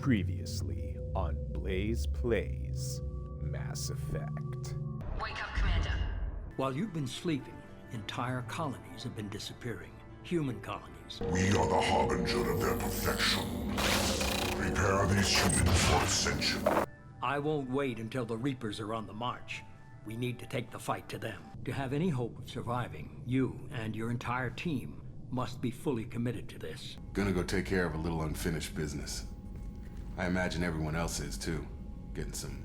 Previously on Blaze Plays Mass Effect. Wake up, Commander. While you've been sleeping, entire colonies have been disappearing. Human colonies. We are the harbinger of their perfection. Prepare these humans for ascension. I won't wait until the Reapers are on the march. We need to take the fight to them. To have any hope of surviving, you and your entire team must be fully committed to this. Gonna go take care of a little unfinished business. I imagine everyone else is too. Getting some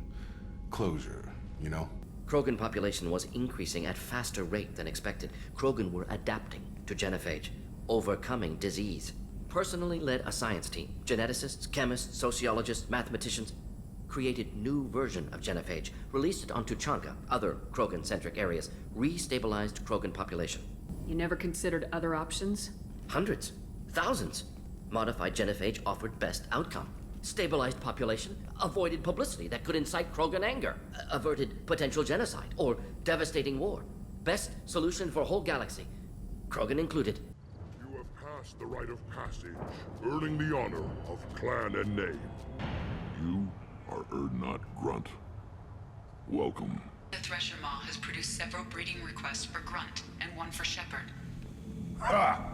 closure, you know? Krogan population was increasing at faster rate than expected. Krogan were adapting to genophage, overcoming disease. Personally led a science team. Geneticists, chemists, sociologists, mathematicians created new version of genophage, released it on Tuchanka, other Krogan-centric areas, restabilized Krogan population. You never considered other options? Hundreds, thousands. Modified genophage offered best outcome. Stabilized population, avoided publicity that could incite Krogan anger, averted potential genocide or devastating war. Best solution for whole galaxy, Krogan included. You have passed the rite of passage, earning the honor of clan and name. You are Erdnot Grunt. Welcome. The Thresher Maw has produced several breeding requests for Grunt and one for Shepard. Ha!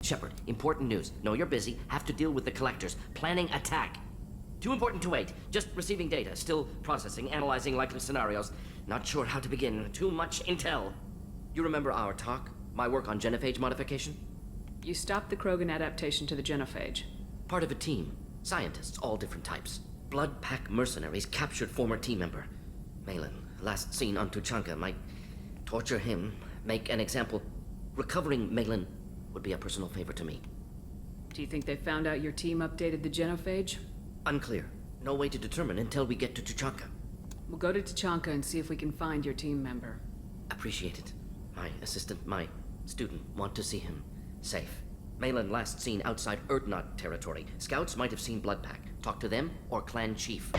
Shepard, important news. Know you're busy, have to deal with the collectors. Planning attack. Too important to wait. Just receiving data, still processing, analyzing likely scenarios. Not sure how to begin. Too much intel. You remember our talk? My work on genophage modification? You stopped the Krogan adaptation to the genophage. Part of a team. Scientists, all different types. Blood Pack mercenaries captured former team member. Malin, last seen on Tuchanka, might torture him, make an example. Recovering Malin would be a personal favor to me. Do you think they found out your team updated the genophage? Unclear. No way to determine until we get to Tuchanka. We'll go to Tuchanka and see if we can find your team member. Appreciate it. My assistant, my student, want to see him safe. Malin last seen outside Erdnot territory. Scouts might have seen Blood Pack. Talk to them or clan chief.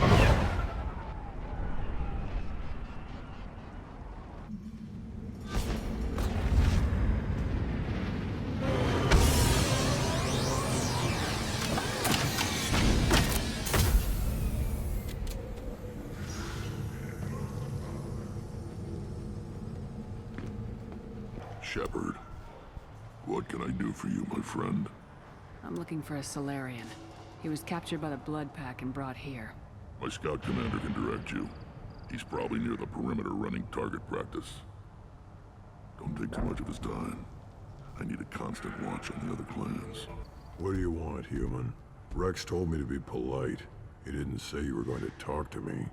Shepard, what can I do for you, my friend? I'm looking for a Solarian. He was captured by the Blood Pack and brought here. My scout commander can direct you. He's probably near the perimeter running target practice. Don't take too much of his time. I need a constant watch on the other clans. What do you want, human? Rex told me to be polite. He didn't say you were going to talk to me.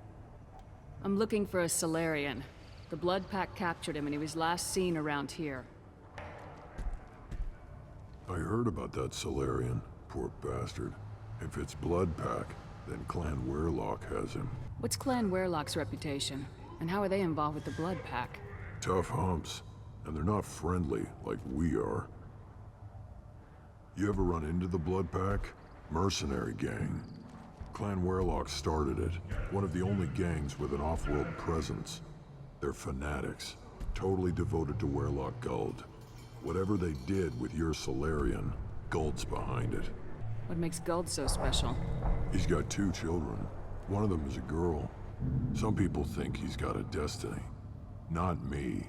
I'm looking for a Solarian. The Blood Pack captured him and he was last seen around here. I heard about that Solarian. Poor bastard. If it's Blood Pack, then Clan Werelock has him. What's Clan Werelock's reputation? And how are they involved with the Blood Pack? Tough humps. And they're not friendly like we are. You ever run into the Blood Pack? Mercenary gang. Clan Werelock started it. One of the only gangs with an off-world presence. They're fanatics. Totally devoted to Werelock Guld. Whatever they did with your Solarian, Guld's behind it. What makes Guld so special? He's got 2 children. One of them is a girl. Some people think he's got a destiny. Not me.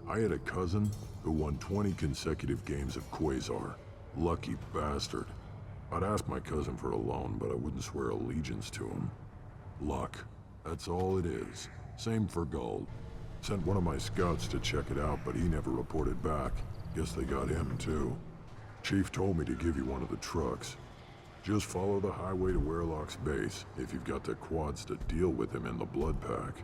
I had a cousin who won 20 consecutive games of Quasar. Lucky bastard. I'd ask my cousin for a loan, but I wouldn't swear allegiance to him. Luck. That's all it is. Same for Guld. Sent one of my scouts to check it out, but he never reported back. Guess they got him too. Chief told me to give you one of the trucks. Just follow the highway to Werelock's base if you've got the quads to deal with him in the Blood Pack.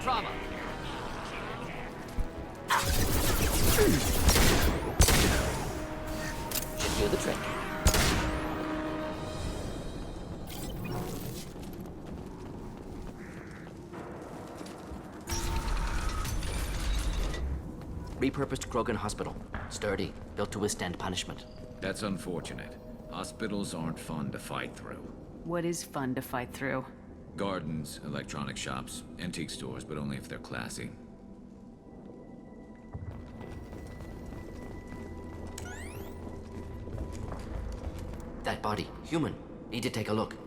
trauma. Should do the trick. Repurposed Krogan Hospital. Sturdy, built to withstand punishment. That's unfortunate. Hospitals aren't fun to fight through. What is fun to fight through? Gardens, electronic shops, antique stores, but only if they're classy. That body, human. Need to take a look.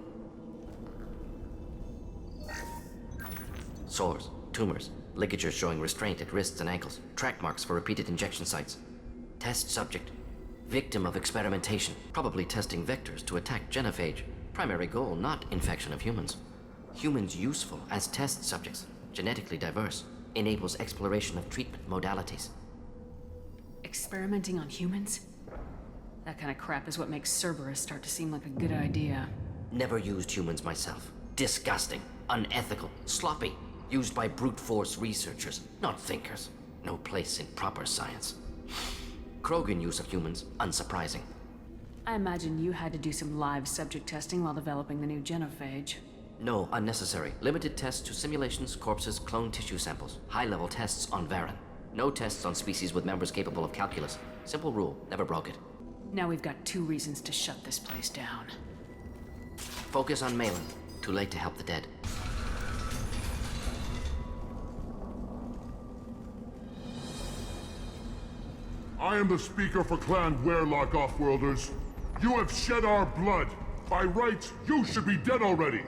Sores, tumors, ligatures showing restraint at wrists and ankles, track marks for repeated injection sites. Test subject. Victim of experimentation, probably testing vectors to attack genophage. Primary goal, not infection of humans. Humans useful as test subjects, genetically diverse, enables exploration of treatment modalities. Experimenting on humans? That kind of crap is what makes Cerberus start to seem like a good idea. Never used humans myself. Disgusting, unethical, sloppy. Used by brute force researchers, not thinkers. No place in proper science. Krogan use of humans, unsurprising. I imagine you had to do some live subject testing while developing the new genophage. No, unnecessary. Limited tests to simulations, corpses, cloned tissue samples. High-level tests on Varen. No tests on species with members capable of calculus. Simple rule, never broke it. Now we've got 2 reasons to shut this place down. Focus on Malin. Too late to help the dead. I am the speaker for Clan Werelock Offworlders. You have shed our blood. By rights, you should be dead already.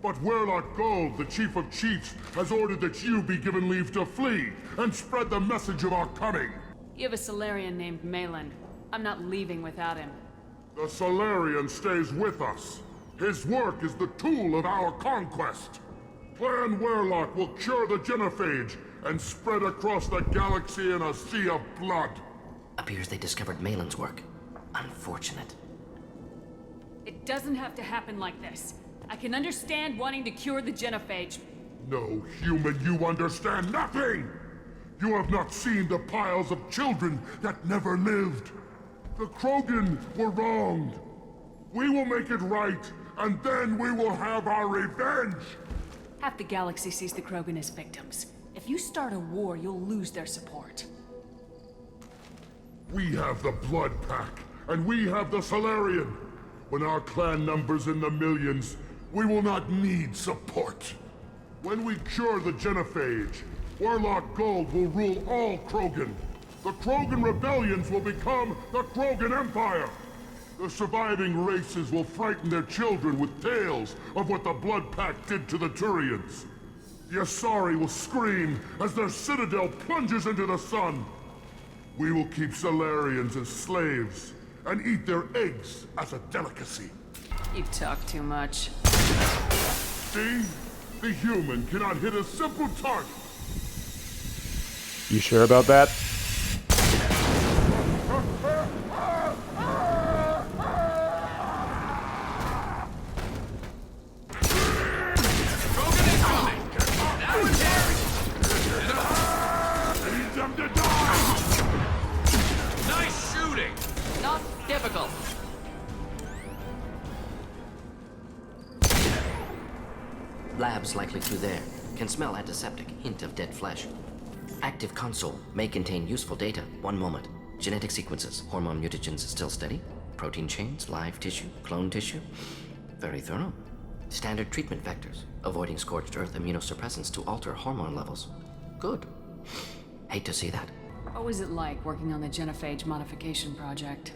But Werelock Gold, the Chief of Chiefs, has ordered that you be given leave to flee and spread the message of our coming. You have a Solarian named Malin. I'm not leaving without him. The Solarian stays with us. His work is the tool of our conquest. Clan Werelock will cure the genophage and spread across the galaxy in a sea of blood. Appears they discovered Malin's work. Unfortunate. It doesn't have to happen like this. I can understand wanting to cure the genophage. No, human, you understand nothing! You have not seen the piles of children that never lived. The Krogan were wronged. We will make it right, and then we will have our revenge! Half the galaxy sees the Krogan as victims. If you start a war, you'll lose their support. We have the Blood Pack, and we have the Solarian. When our clan numbers in the millions, we will not need support. When we cure the genophage, Werelock Gold will rule all Krogan. The Krogan rebellions will become the Krogan Empire. The surviving races will frighten their children with tales of what the Blood Pack did to the Turians. The Asari will scream as their citadel plunges into the sun. We will keep Solarians as slaves and eat their eggs as a delicacy. You talk too much. See? The human cannot hit a simple target. You sure about that? Not difficult. Labs likely through there. Can smell antiseptic, hint of dead flesh. Active console may contain useful data. One moment. Genetic sequences, hormone mutagens still steady. Protein chains, live tissue, clone tissue. Very thorough. Standard treatment vectors, avoiding scorched earth immunosuppressants to alter hormone levels. Good. Hate to see that. What was it like working on the genophage modification project?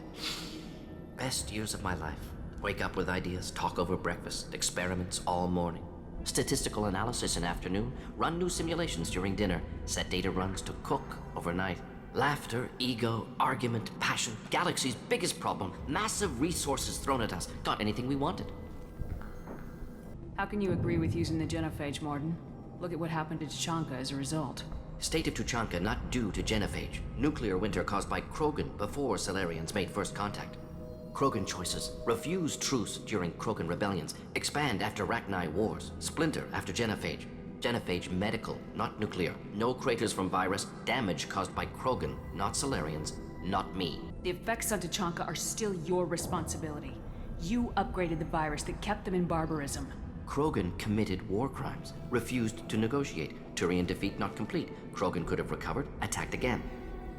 Best years of my life. Wake up with ideas, talk over breakfast, experiments all morning. Statistical analysis in afternoon, run new simulations during dinner, set data runs to cook overnight. Laughter, ego, argument, passion, galaxy's biggest problem, massive resources thrown at us. Got anything we wanted. How can you agree with using the genophage, Mordin? Look at what happened to Tuchanka as a result. State of Tuchanka not due to genophage. Nuclear winter caused by Krogan before Solarians made first contact. Krogan choices. Refuse truce during Krogan rebellions. Expand after Rachni wars. Splinter after genophage. Genophage medical, not nuclear. No craters from virus. Damage caused by Krogan, not Solarians, not me. The effects on Tachanka are still your responsibility. You upgraded the virus that kept them in barbarism. Krogan committed war crimes, refused to negotiate. Turian defeat not complete. Krogan could have recovered, attacked again.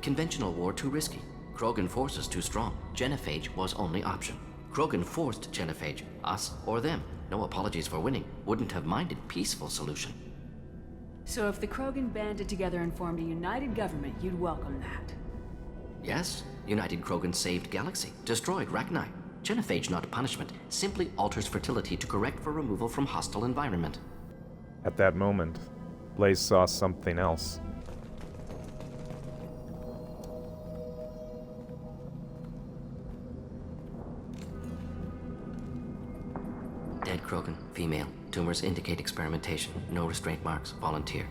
Conventional war too risky. Krogan forces too strong. Genophage was only option. Krogan forced Genophage, us or them. No apologies for winning. Wouldn't have minded peaceful solution. So if the Krogan banded together and formed a united government, you'd welcome that. Yes, United Krogan saved Galaxy, destroyed Rachni. Genophage not punishment, simply alters fertility to correct for removal from hostile environment. At that moment, Blaze saw something else. Dead Krogan, female. Tumors indicate experimentation. No restraint marks. Volunteer.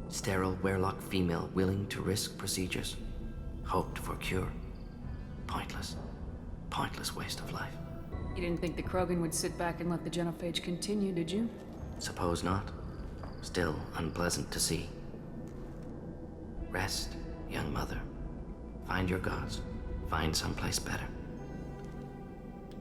Sterile Werelock female willing to risk procedures. Hoped for cure. Pointless. Pointless waste of life. You didn't think the Krogan would sit back and let the Genophage continue, did you? Suppose not. Still unpleasant to see. Rest, young mother. Find your gods. Find someplace better.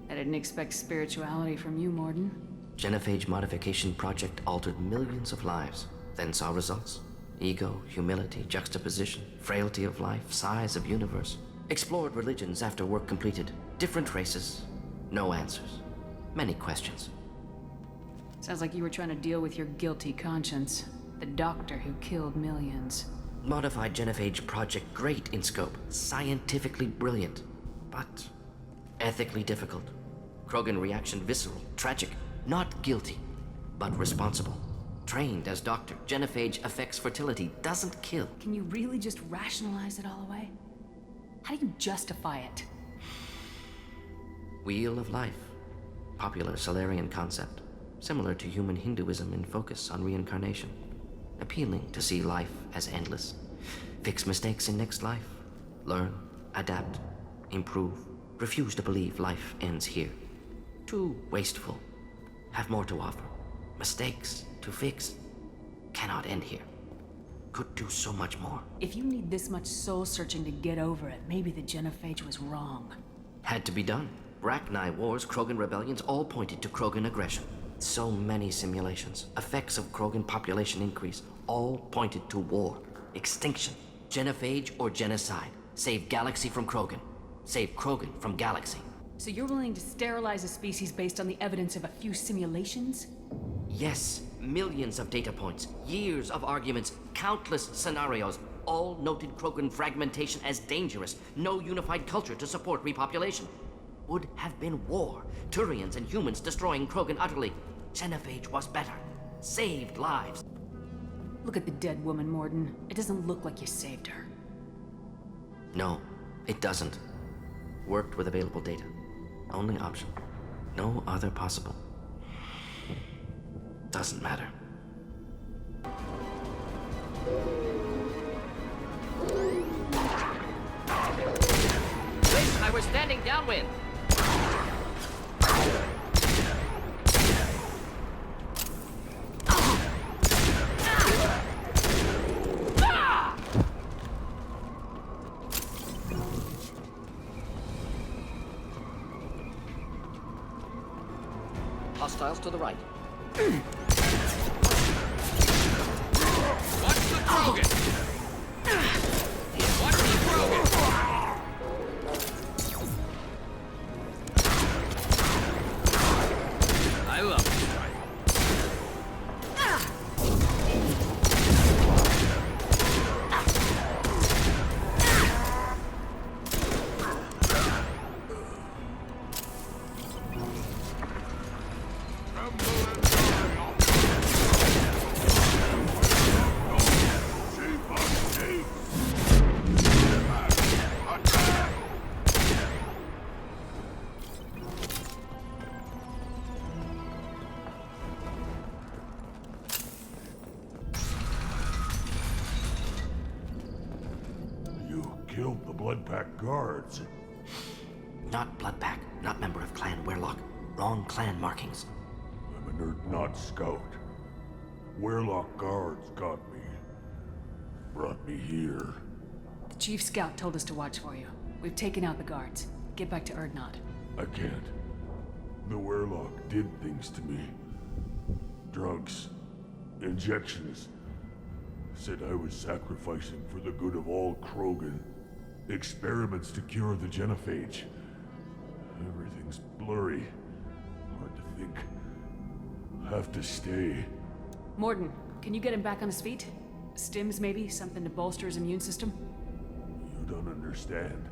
I didn't expect spirituality from you, Mordin. Genophage modification project altered millions of lives, then saw results. Ego, humility, juxtaposition, frailty of life, size of universe. Explored religions after work completed. Different races. No answers. Many questions. Sounds like you were trying to deal with your guilty conscience. The doctor who killed millions. Modified Genophage project great in scope. Scientifically brilliant. But ethically difficult. Krogan reaction visceral, tragic. Not guilty, but responsible. Trained as doctor, Genophage affects fertility, doesn't kill. Can you really just rationalize it all away? How do you justify it? Wheel of life. Popular Solarian concept. Similar to human Hinduism in focus on reincarnation. Appealing to see life as endless. Fix mistakes in next life. Learn, adapt, improve. Refuse to believe life ends here. Too wasteful. Have more to offer. Mistakes to fix. Cannot end here. Could do so much more. If you need this much soul searching to get over it, maybe the Genophage was wrong. Had to be done. Rachni wars, Krogan rebellions, all pointed to Krogan aggression. So many simulations. Effects of Krogan population increase. All pointed to war. Extinction. Genophage or genocide. Save Galaxy from Krogan. Save Krogan from Galaxy. So you're willing to sterilize a species based on the evidence of a few simulations? Yes. Millions of data points. Years of arguments. Countless scenarios. All noted Krogan fragmentation as dangerous. No unified culture to support repopulation. Would have been war. Turians and humans destroying Krogan utterly. Genophage was better. Saved lives. Look at the dead woman, Mordin. It doesn't look like you saved her. No, it doesn't. Worked with available data. Only option. No other possible. Doesn't matter. Liz, I was standing downwind. Hostiles to the right. Watch the Krogan! Watch the Krogan! I love it. Killed the Blood Pack guards. Not Bloodpack, not member of Clan Werelock. Wrong clan markings. I'm an Urdnot scout. Warlock guards got me. Brought me here. The chief scout told us to watch for you. We've taken out the guards. Get back to Urdnot. I can't. The Warlock did things to me. Drugs. Injections. Said I was sacrificing for the good of all Krogan. Experiments to cure the genophage. Everything's blurry. Hard to think. Have to stay. Mordin, can you get him back on his feet? Stims, maybe? Something to bolster his immune system? You don't understand.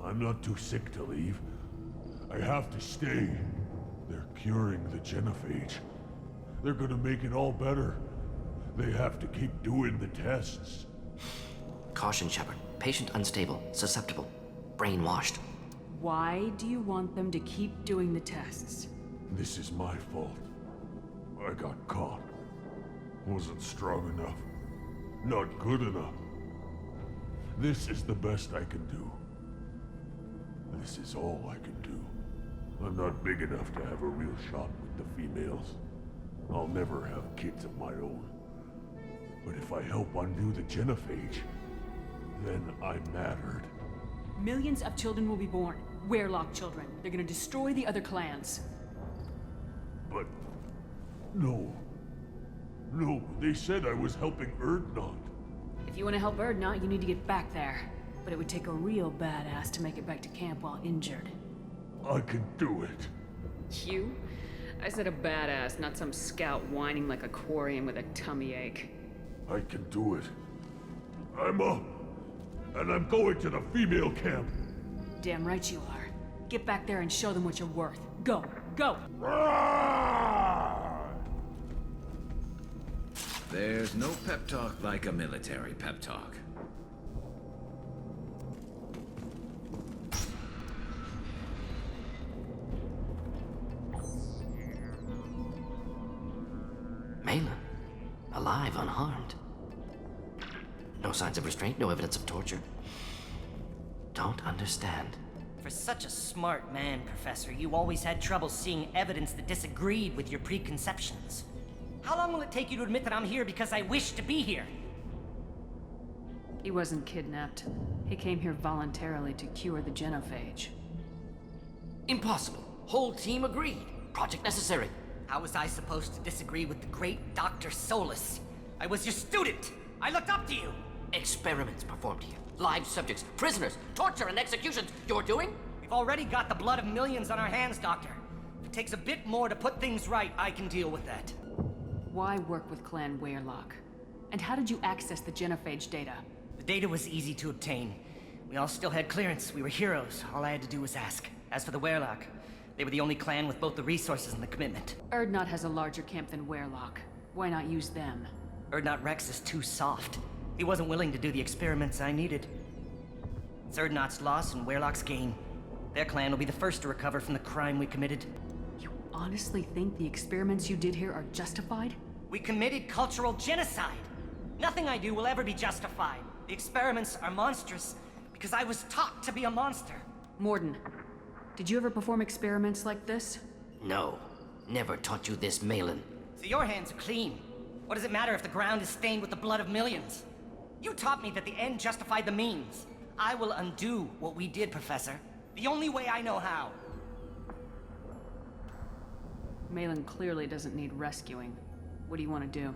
I'm not too sick to leave. I have to stay. They're curing the genophage. They're gonna make it all better. They have to keep doing the tests. Caution, Shepard. Patient unstable, susceptible, brainwashed. Why do you want them to keep doing the tests? This is my fault. I got caught. Wasn't strong enough. Not good enough. This is the best I can do. This is all I can do. I'm not big enough to have a real shot with the females. I'll never have kids of my own. But if I help undo the genophage, then I mattered. Millions of children will be born. Warlock children. They're gonna destroy the other clans. But... no. No, they said I was helping Urdnot. If you want to help Urdnot, you need to get back there. But it would take a real badass to make it back to camp while injured. I can do it. You? I said a badass, not some scout whining like a quarian with a tummy ache. I can do it. I'm up. And I'm going to the female camp. Damn right you are. Get back there and show them what you're worth. Go! Go! There's no pep talk like a military pep talk. Malin, alive, unharmed. No signs of restraint, no evidence of torture. Don't understand. For such a smart man, Professor, you always had trouble seeing evidence that disagreed with your preconceptions. How long will it take you to admit that I'm here because I wish to be here? He wasn't kidnapped. He came here voluntarily to cure the genophage. Impossible. Whole team agreed. Project necessary. How was I supposed to disagree with the great Dr. Solus? I was your student! I looked up to you! Experiments performed here. Live subjects, prisoners, torture and executions. You're doing? We've already got the blood of millions on our hands, Doctor. If it takes a bit more to put things right, I can deal with that. Why work with Clan Warlock? And how did you access the genophage data? The data was easy to obtain. We all still had clearance. We were heroes. All I had to do was ask. As for the Warlock, they were the only clan with both the resources and the commitment. Urdnot has a larger camp than Warlock. Why not use them? Urdnot Rex is too soft. He wasn't willing to do the experiments I needed. It's Urdnot's loss and Warlock's gain. Their clan will be the first to recover from the crime we committed. You honestly think the experiments you did here are justified? We committed cultural genocide. Nothing I do will ever be justified. The experiments are monstrous because I was taught to be a monster. Mordin, did you ever perform experiments like this? No. Never taught you this, Malin. So your hands are clean. What does it matter if the ground is stained with the blood of millions? You taught me that the end justified the means. I will undo what we did, Professor. The only way I know how. Malin clearly doesn't need rescuing. What do you want to do?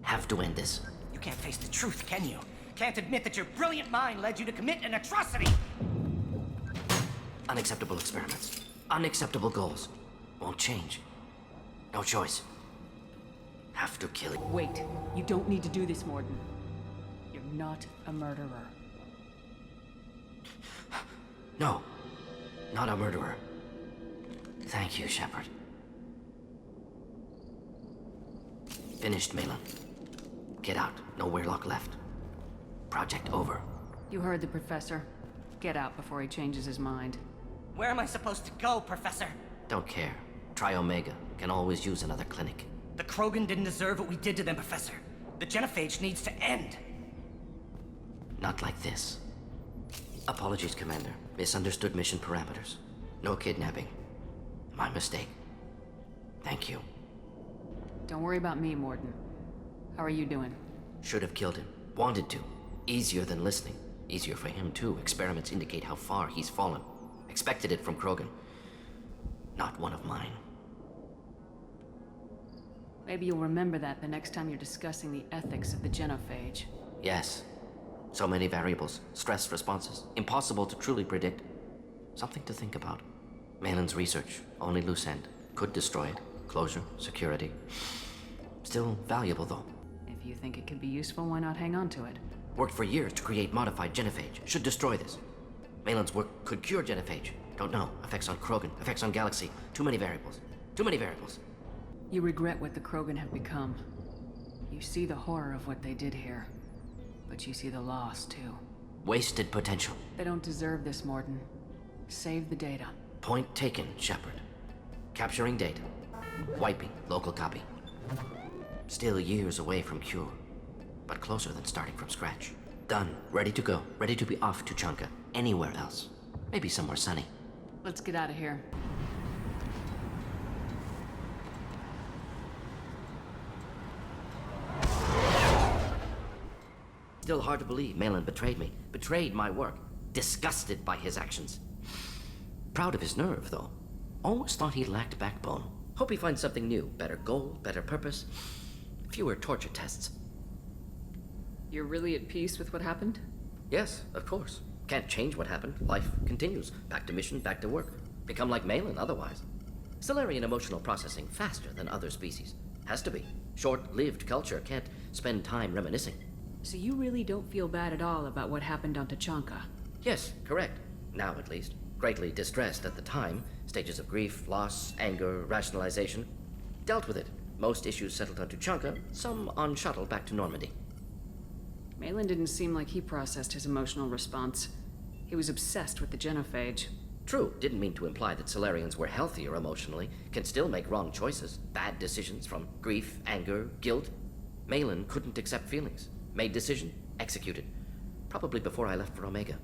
Have to end this. You can't face the truth, can you? Can't admit that your brilliant mind led you to commit an atrocity! Unacceptable experiments. Unacceptable goals. Won't change. No choice. Have to kill it. Wait. You don't need to do this, Mordin. You're not a murderer. No. Not a murderer. Thank you, Shepard. Finished, Malin. Get out. No Warlock left. Project over. You heard the professor. Get out before he changes his mind. Where am I supposed to go, Professor? Don't care. Try Omega. Can always use another clinic. The Krogan didn't deserve what we did to them, Professor. The genophage needs to end. Not like this. Apologies, Commander. Misunderstood mission parameters. No kidnapping. My mistake. Thank you. Don't worry about me, Mordin. How are you doing? Should have killed him. Wanted to. Easier than listening. Easier for him, too. Experiments indicate how far he's fallen. Expected it from Krogan. Not one of mine. Maybe you'll remember that the next time you're discussing the ethics of the genophage. Yes. So many variables. Stress responses. Impossible to truly predict. Something to think about. Malin's research. Only loose end. Could destroy it. Closure. Security. Still valuable, though. If you think it could be useful, why not hang on to it? Worked for years to create modified genophage. Should destroy this. Malin's work could cure genophage. Don't know. Effects on Krogan. Effects on Galaxy. Too many variables. Too many variables. You regret what the Krogan have become. You see the horror of what they did here. But you see the loss, too. Wasted potential. They don't deserve this, Mordin. Save the data. Point taken, Shepard. Capturing data. Wiping local copy. Still years away from cure. But closer than starting from scratch. Done. Ready to go. Ready to be off to Chanka. Anywhere else. Maybe somewhere sunny. Let's get out of here. Still hard to believe Malin betrayed me. Betrayed my work. Disgusted by his actions. Proud of his nerve, though. Almost thought he lacked backbone. Hope he finds something new. Better goal, better purpose. Fewer torture tests. You're really at peace with what happened? Yes, of course. Can't change what happened. Life continues. Back to mission, back to work. Become like Malin otherwise. Solarian emotional processing faster than other species. Has to be. Short-lived culture can't spend time reminiscing. So you really don't feel bad at all about what happened on Tachanka? Yes, correct. Now at least. Greatly distressed at the time. Stages of grief, loss, anger, rationalization. Dealt with it. Most issues settled on Tachanka, some on shuttle back to Normandy. Malin didn't seem like he processed his emotional response. He was obsessed with the genophage. True, didn't mean to imply that Solarians were healthier emotionally, can still make wrong choices, bad decisions from grief, anger, guilt. Malin couldn't accept feelings. Made decision, executed. Probably before I left for Omega.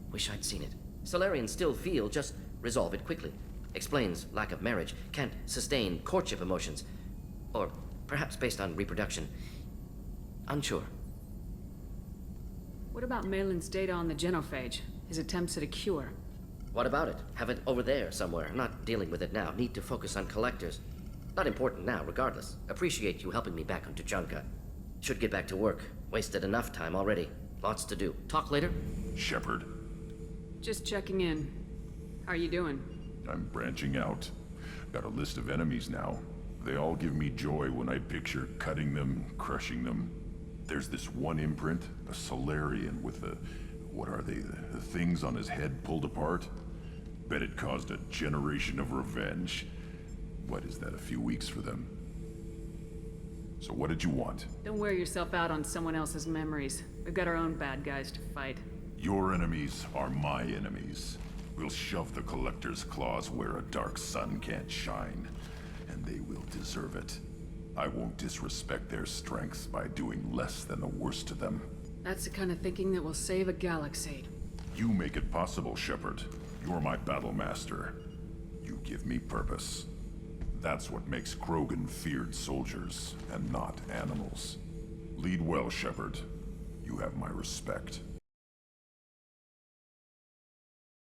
Wish I'd seen it. Solarians still feel, just resolve it quickly. Explains lack of marriage, can't sustain courtship emotions. Or perhaps based on reproduction. Unsure. What about Malin's data on the genophage? His attempts at a cure? What about it? Have it over there somewhere. Not dealing with it now. Need to focus on collectors. Not important now, regardless. Appreciate you helping me back on Tachanka. Should get back to work. Wasted enough time already. Lots to do. Talk later? Shepard, Just checking in. How are you doing? I'm branching out. Got a list of enemies now. They all give me joy when I picture cutting them, crushing them. There's this one imprint, a Solarian with the... what are they? The things on his head pulled apart? Bet it caused a generation of revenge. What is that, a few weeks for them? So what did you want? Don't wear yourself out on someone else's memories. We've got our own bad guys to fight. Your enemies are my enemies. We'll shove the Collector's claws where a dark sun can't shine. And they will deserve it. I won't disrespect their strengths by doing less than the worst to them. That's the kind of thinking that will save a galaxy. You make it possible, Shepard. You're my battle master. You give me purpose. That's what makes Krogan feared soldiers, and not animals. Lead well, Shepard. You have my respect.